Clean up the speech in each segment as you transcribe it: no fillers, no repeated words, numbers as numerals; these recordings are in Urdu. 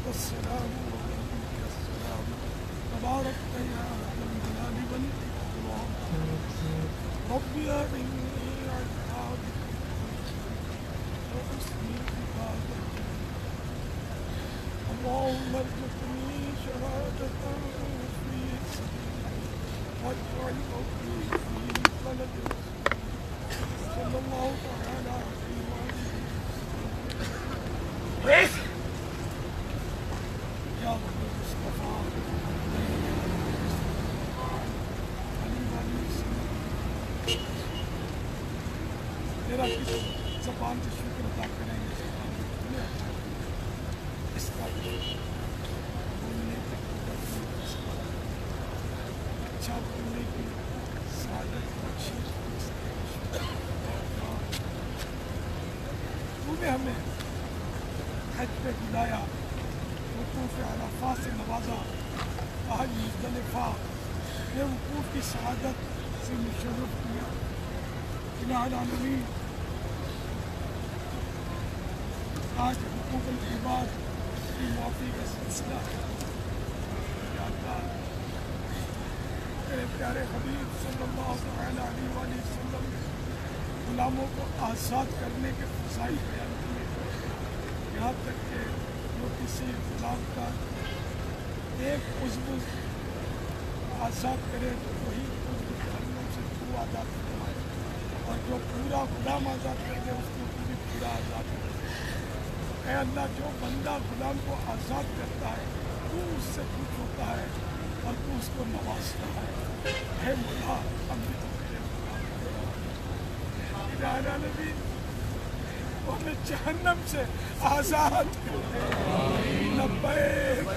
السلام ومنك السلام تبارك يا ذا الجلال والإكرام رب أعني على وحسن عبادتك اللهم ارزقني شهادة في سبيلك واجعل موتي في بلد رسولك صلى الله تعالى عليه وآله وسلم. میرا کس زبان سے شکر ادا کریں گے اس کا بولنے کی اچھا بولنے کی سعادت بخشش تو نے ہمیں حج پہ بلایا وقوف عرفات سے نوازا آج مزدلفہ یہ وقوف کی سعادت سے مشرف کیا الہ العالمین آج حقوق العباد کی معافی کا سلسلہ یا اللہ میرے پیارے حبیب صلی اللہ علیہ وآلہ وسلم غلاموں کو آزاد کرنے کے فضائل بیان کیے یہاں تک کہ جو کسی غلام کا ایک عضو آزاد کرے تو وہی عضو جہنم سے تو آزاد کرائے اور جو پورا غلام آزاد کر دے اس کو پورا آزاد کر دے اے اللہ جو بندہ غلام کو آزاد کرتا ہے تو اس سے خوش ہوتا ہے اور تو اس کو نوازتا ہے اے مولا ہم بھی تو میرے غلام الہ العالمین وہ ہمیں جہنم سے آزاد کر دے لبیک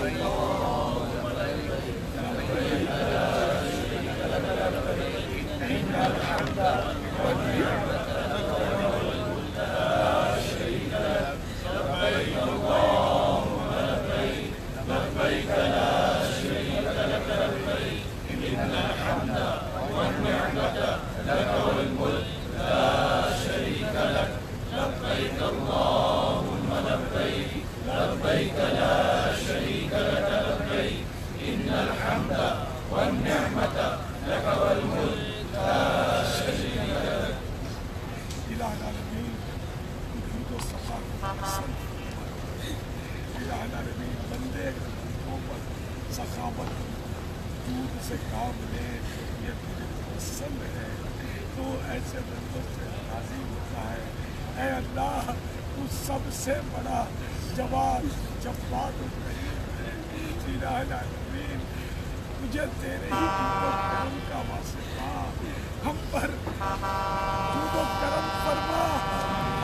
سخاوت دودھ سے کام لے یہ تجھے پسند ہے تو ایسے بندوں سے راضی ہوتا ہے اے اللہ تو سب سے بڑا جواد جبار و کریم ہے الہ العالمین مجھے تیرے ہی جود و کرم کا واسطہ ہم پر جود و کرم فرما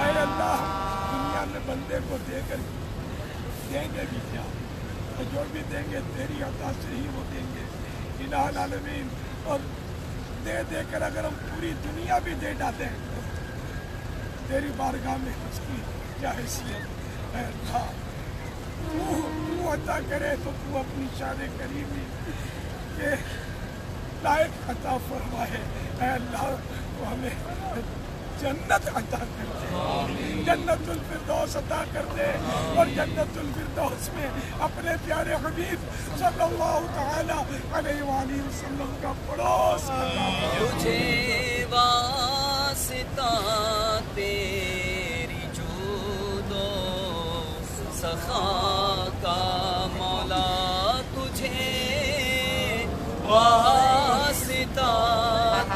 اے اللہ دنیا میں بندے کو دے کر دیں گے بھی کیا جو بھی دیں گے تیری عطا سے ہی وہ دیں گے الہ العالمین اور دے دے کر اگر ہم پوری دنیا بھی دے ڈالیں تیری بارگاہ میں اس کی کیا حیثیت اے اللہ تو عطا کرے تو تو اپنی شان کریمی کے لائق عطا فرمائے اے اللہ تو ہمیں جنت عطا کر دے جنت الفردوس عطا کر دے اور جنت الفردوس میں اپنے پیارے حبیب صلی اللہ تعالی علیہ وآلہ وسلم کا پڑوس تجھے واسطہ تیری جود و سخا کا مولا تجھے واسطہ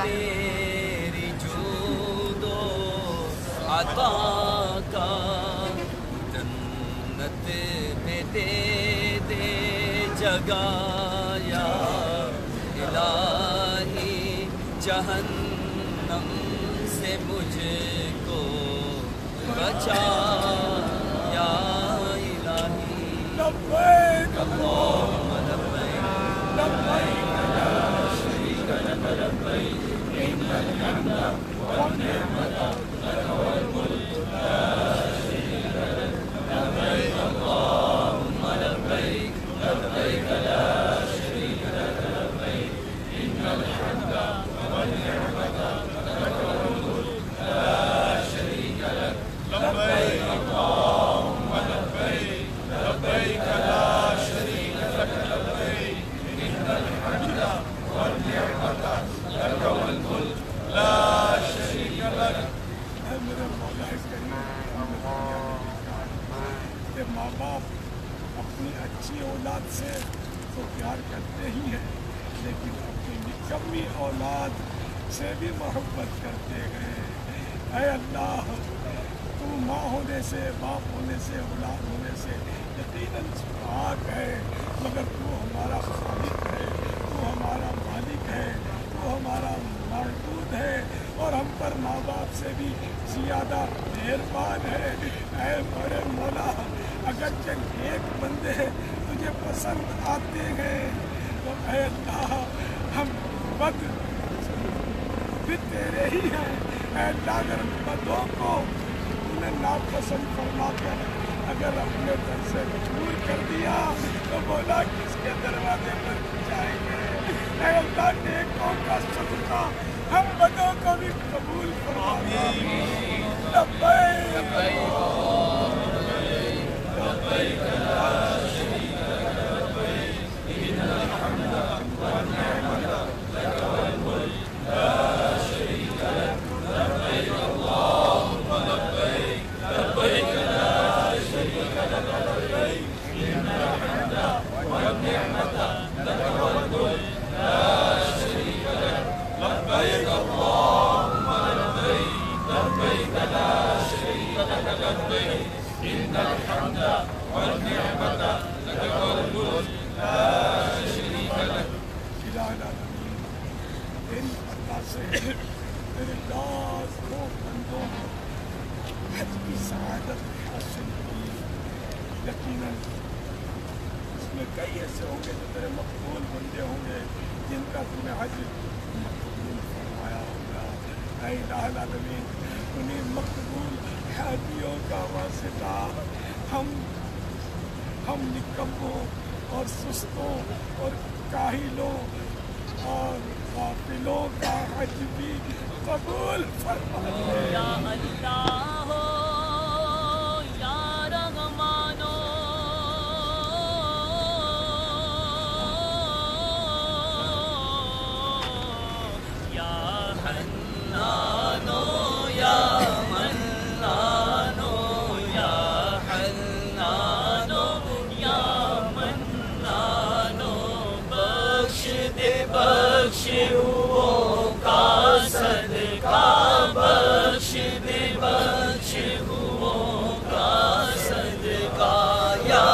تیری جود و عطا کا جنت میں دے دے جگہ یا الہی جہنم سے مجھ کو پہنچا یا الہی لبیک اللہم لبیک لبیک لا شریک لک لبیک ان الحمد والنعمت لک والملک لا شریک لک لبیک اللہم لبیک لبیک لا شریک لک لبیک ان الحمد والنعمت لک والملک لا شریک لک لبیک اللہم لبیک لبیک لا شریک لک لبیک ان الحمد والنعمت لک والملک لا شریک لک اے میرے مولا کریم کہ ماں باپ اپنی اچھی اولاد سے تو پیار کرتے ہی ہیں لیکن اپنی نکمی اولاد سے بھی محبت کرتے ہیں اے اللہ تو ماں ہونے سے باپ ہونے سے اولاد ہونے سے یقیناً پاک ہے مگر تو ہمارا خالق ہے تو ہمارا مالک ہے تو ہمارا معبود ہے اور ہم پر ماں باپ سے بھی زیادہ مہربان ہے اے میرے مولا اگرچہ ایک بندے تجھے پسند آتے ہیں تو اے اللہ ہم بد بھی تیرے ہی ہیں اے اللہ اگر بدوں کو انہیں ناپسند فرما کر اگر اپنے در سے دور کر دیا تو بولا کس کے دروازے پر جائیں گے اے اللہ نیکوں کا صدقہ ہم بدوں کو بھی قبول فرما لبیک لبیک لا شریک لک لبیک ان الحمد والنعمت لک والملک لا شریک لک لبیک اللہم لبیک لبیک لا شریک لک لبیک ان الحمد والنعمت لک والملک لا شریک لک لبیک اللہم لبیک لبیک لا شریک لک لبیک ان الحمد والنعمت لک والملک لا شریک لک الہ العالمین تیری عطا سے تیرے لاکھوں بندوں کو حج کی سعادت حاصل کی یقیناً اس میں کئی ایسے ہوں گے جو تیرے مقبول بندے ہوں گے جن کا تمہیں حج مقبول فرمایا ہوگا اے الہ العالمین انہیں مقبول حاجیوں کا واسطہ ہم نکموں اور سستوں اور کاہلوں اور غافلوں کا حج بھی قبول فرما دے یا اللہ یا رحمانو یا حنانو یا منانو یا حنانو یا منانو بخش دے بخش ہو کا صدقہ بخش دے بخش ہو کا صدقہ یا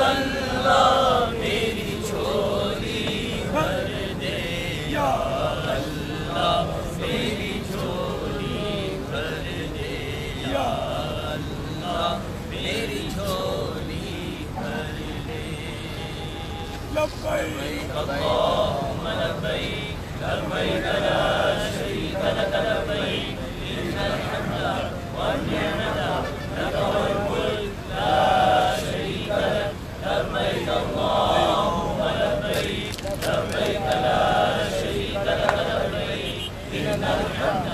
اللہ میری جھولی بھر دے یا اللہ میری جھولی بھر دے یا اللہ میری جھولی بھر دے لبیک اللہم لبیک لبیک لا شریک لک لبیک ان الحمد والنعمت لک والملک لا شریک لک لبیک اللہم لبیک لبیک لا شریک لک لبیک ان الحمد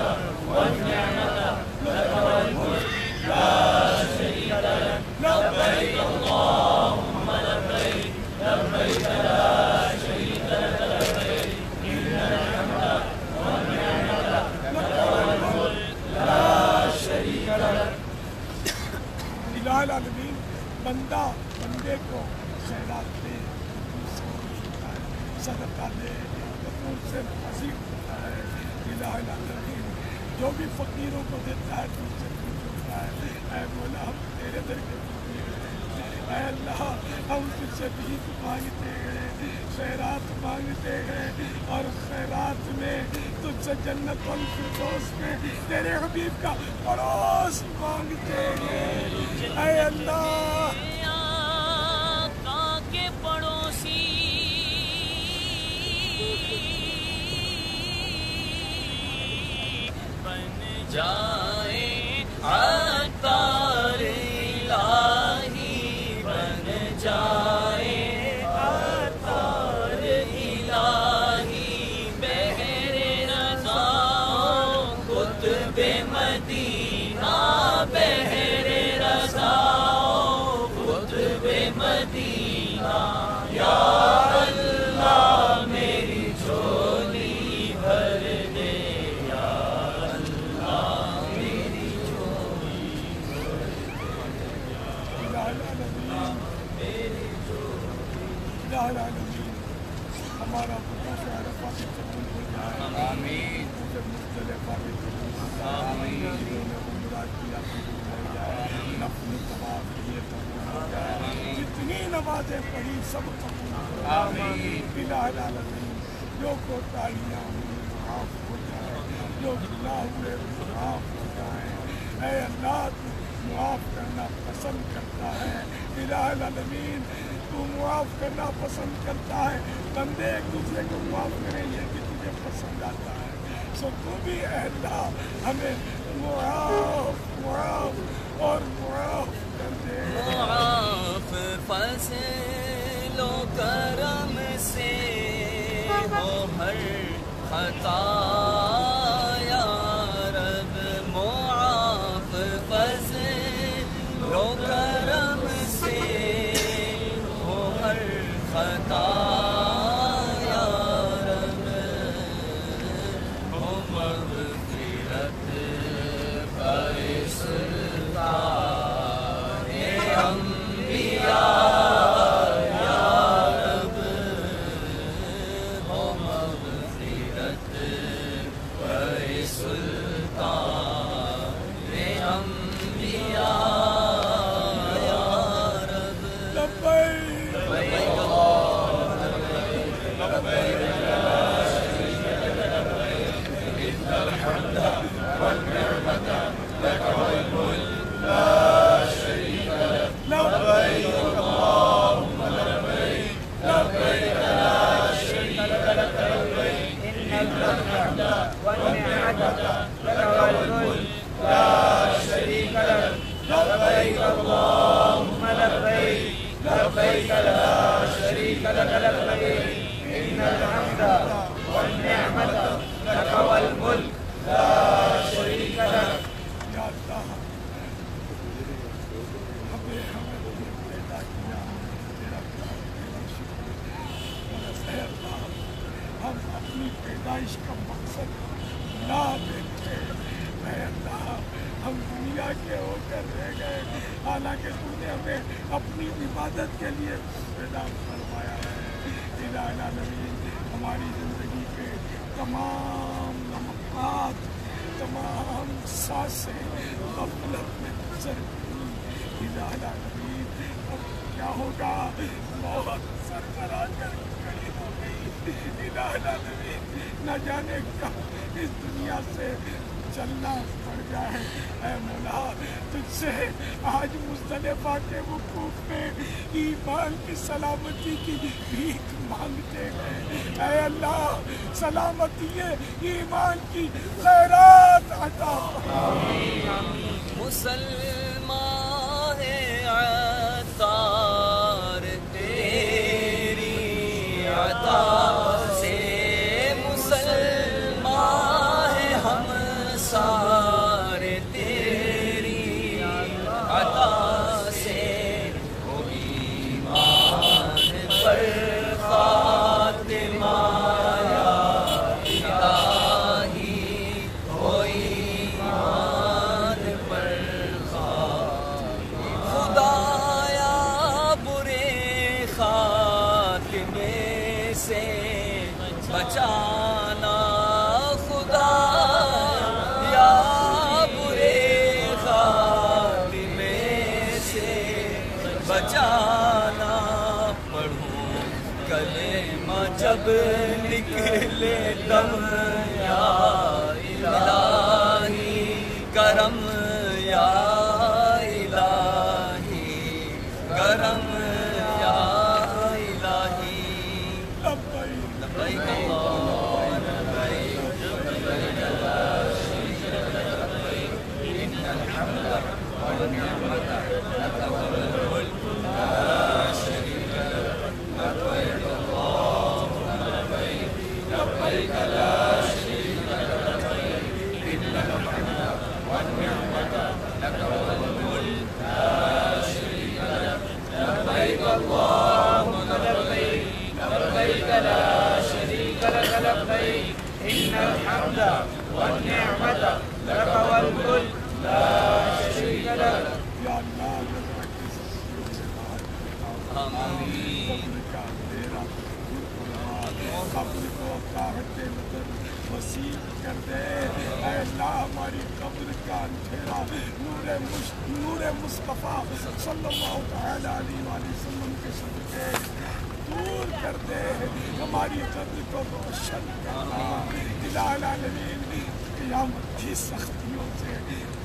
والنعمت لک والملک لا شریک لک لبیک اللہم لبیک لبیک لا شریک لک لبیک ان الحمد والنعمت لک والملک لا شریک لک الہ العالمین بندہ بندے کو خیرات دے صدقہ دے تو ان سے مزید ہوتا ہے الہ العالمین جو بھی فقیروں کو دیتا ہے تو ان سے خوش ہوتا ہے اے مولا ہم تیرے در کے فقیر ہیں اے اللہ ہم تجھ سے بھیک مانگتے ہیں خیرات مانگتے ہیں اور خیرات میں تجھ سے جنت الفردوس میں تیرے حبیب کا پڑوس مانگتے ہیں اے اللہ آقا کے پڑوسی بن جائے عطار الہی بن جائے عطار الہی بحر رضا قطب مدینہ بحر رضا قطب مدینہ یا اللہ میری جھولی بھر دے یا اللہ میری جھولی ہمارا قبول ہو جائے آمین مختلف جتنی نمازیں پڑھی سب قبول الہ العالمین جو کوتاہیاں ہوئی معاف ہو جائے جو گناہ ہوئے معاف ہو جائے اے اللہ تو معاف کرنا پسند کرتا ہے الہ العالمین تو معاف کرنا پسند کرتا ہے بندے ایک دوسرے کو معاف کریں یہ بھی تجھے پسند آتا ہے سو تو بھی اے اللہ ہمیں معاف اور معاف کر دے معاف فضل و کرم سے ہو ہر خطا یا رب معاف فضل و کرم سے ہو ہر خطا یا رب ہو مغفرت ہم اپنی پیدائش کا مقصد نہ دیکھے اے اللہ ہم دنیا کے ہو کر رہ گئے حالانکہ تو نے ہمیں اپنی عبادت کے لیے پیدا فرمایا ہے الہ العالمین ہماری زندگی کے تمام لمحات تمام سانسیں غفلت میں گزر گئی الہ العالمین اب کیا ہوگا موت سر پر آ کر کھڑی ہو گئی الہ العالمین نہ جانے کب اس دنیا سے چلنا پڑ جائے اے مولا تجھ سے آج مزدلفہ کے وقوف میں ایمان کی سلامتی کی بھیک مانگتے ہیں اے اللہ سلامتی ایمان کی خیرات عطا مسلمان ہے عطار تیری عطا سے مسلمان ہے ہم سارے تیری عطا سے وہ ایمان پر فاطمہ بچانا خدا یا برے خاتمے سے بچانا پڑھوں کلمہ جب نکلے دم یا الہی کرم یا الہی کرم یا الہی لبیک اللہم لبیک لا شریک لک لبیک ان الحمد والنعمت لک والملک لا شریک لک لبیک اللہم لبیک لبیک لا شریک لک لبیک ان الحمد والنعمت لک والملک لا شریک لک لبیک اللہم لبیک لبیک لا شریک لک لبیک ان الحمد والنعمت لک والملک لا شریک لک یا اللہ آمین قبر کو طاقت نظر وسیع کر دے اے اللہ ہماری قبر کا اندھیرا نور مصطفیٰ صلی اللہ تعالی علیہ وآلہ وسلم کے صدقے دور کر دے ہماری قبر کو روشن کرنا الہ العالمین قیامت کی سختیوں سے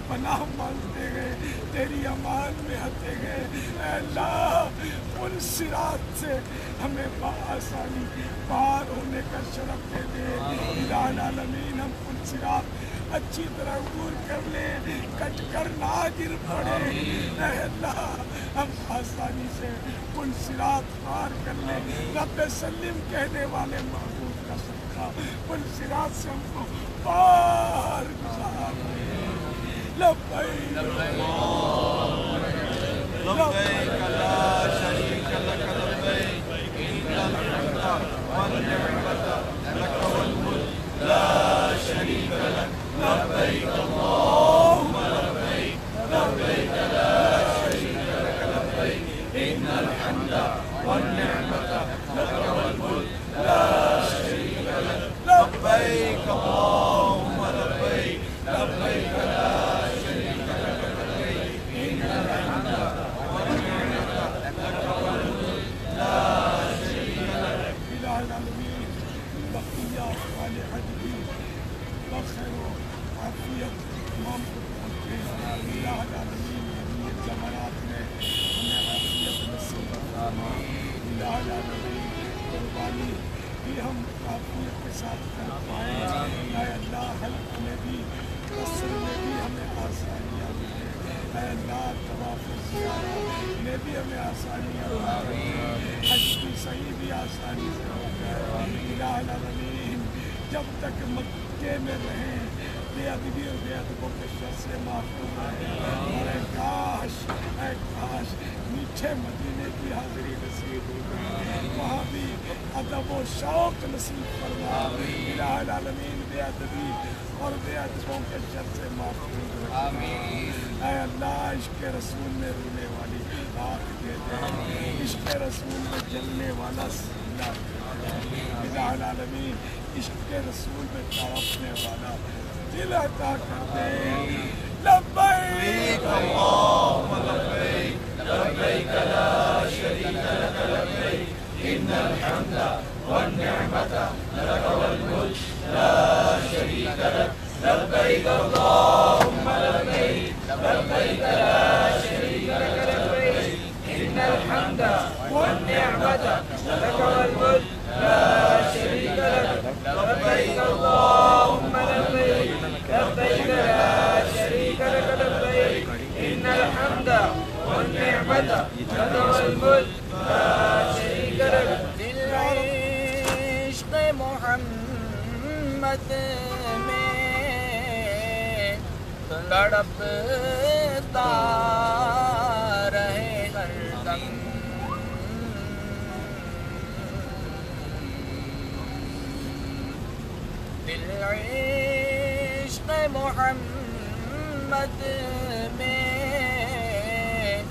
پناہ مانگتے گئے تیری امان میں ہتے گئے اے اللہ پل صراط سے ہمیں بآسانی پار ہونے کا شرف دے دے الہ العالمین ہم پل صراط اچھی طرح عبور کر لیں کٹ کر نہ گر پڑے اے اللہ ہم آسانی سے پل صراط پار کر لیں رب سلم کہنے والے محبوب کا صدقہ پل صراط سے ہم کو پار گزار لبیک لبیک لا شریک لک لبیک ان الحمد والنعمت لک والملک لا شریک لک لبیک اللہم لبیک لبیک لا شریک لک لبیک ان الحمد والنعمت لک والملک لا شریک لک لبیک اللہم لبیک لبیک لا شریک لک لبیک ان الحمد والنعمت لک والملک لا شریک لک الہ العالمین بقیہ والے حجبی بخیر و عافیت تمام کو پہنچے الہ العالمین یہ جمرات میں ہمیں عافیت نصیب فرما الہ العالمین قربانی بھی ہم عافیت کے ساتھ کر پائیں اے اللہ حلق میں بھی قصر میں بھی ہمیں آسانیاں ملیں اے اللہ طواف زیارہ میں بھی ہمیں آسانیاں ملیں حج کی صحیح بھی آسانی سے ہو جائے الہ العالمین جب تک مکے میں رہیں بے ادبی اور بے ادبوں کے شر سے محفوظ رہیں اور اے کاش میٹھے مدینے کی حاضری نصیب ہو گئی وہاں بھی ادب و شوق نصیب فرما الہ العالمین بے ادبی اور بے ادبوں کے شر سے محفوظ رکھنا اے اللہ عشق رسول میں رونے والی آنکھ دے دے عشق رسول میں جلنے والا سینہ الہ العالمین عشق رسول میں تڑپنے والا دل عطا کر دے لبیک اللہم لبیک لبیک لا شریک لک لبیک ان الحمد والنعمت لک والملک لا شریک لک لبیک اللہم لبیک لبیک لا شریک لک لبیک ان الحمد والنعمت لک والملک لا شریک لک لبیک اللہم لبیک لبیک لا شریک لک لبیک ان الحمد والنعمت لک والملک لا شریک لک دل عشق محمد میں تڑپتا رہے ہر دم دل عشق محمد میں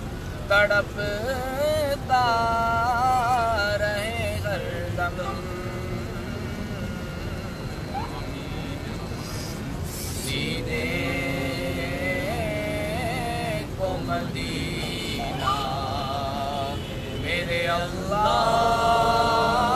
تڑپتا رہے ہر دم سینے کو مدینہ میرے اللہ